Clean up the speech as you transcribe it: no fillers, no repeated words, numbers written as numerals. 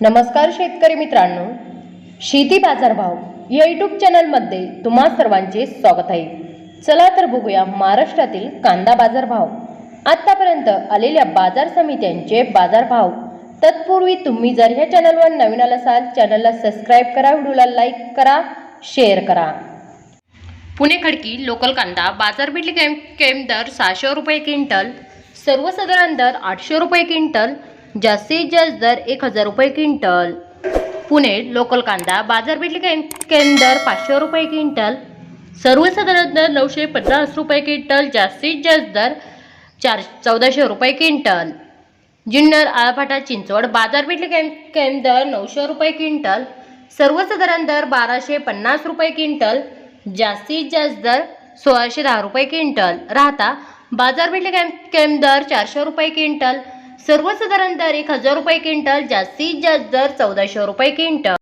नमस्कार शेतकरी मित्रांनो, शेती बाजारभाव या यूट्यूब चॅनलमध्ये तुम्हा सर्वांचे स्वागत आहे। चला तर बघूया महाराष्ट्रातील कांदा बाजारभाव, आतापर्यंत आलेल्या बाजार समित्यांचे बाजारभाव। तत्पूर्वी तुम्ही जर ह्या चॅनलवर नवीन असाल चॅनलला सबस्क्राइब करा, व्हिडिओला लाईक करा, शेअर करा। पुणे खडकी लोकल कांदा बाजारपेठ केम दर 600 रुपये क्विंटल, सर्वसाधारण दर 800 रुपये क्विंटल, जास्तीत जास्त दर 1000 रुपये क्विंटल। पुणे लोकल कांदा बाजारपेठ केम दर 500 रुपये क्विंटल, सर्वसाधारण दर 950 रुपये क्विंटल, जास्तीत जास्त दर 1400 रुपये क्विंटल। जुन्नर आळाफाटा चिंचवड बाजारपेठ केम दर 900 रुपये क्विंटल, सर्वसाधारण दर 1250 रुपये क्विंटल, जास्तीत जास्त दर 1610 रुपये क्विंटल। राहता बाजारपेठ केम दर 400 रुपये क्विंटल, सर्वसाधारण दर 1000 रुपये क्विंटल, जास्तीत जास्त दर 1400 रुपये क्विंटल।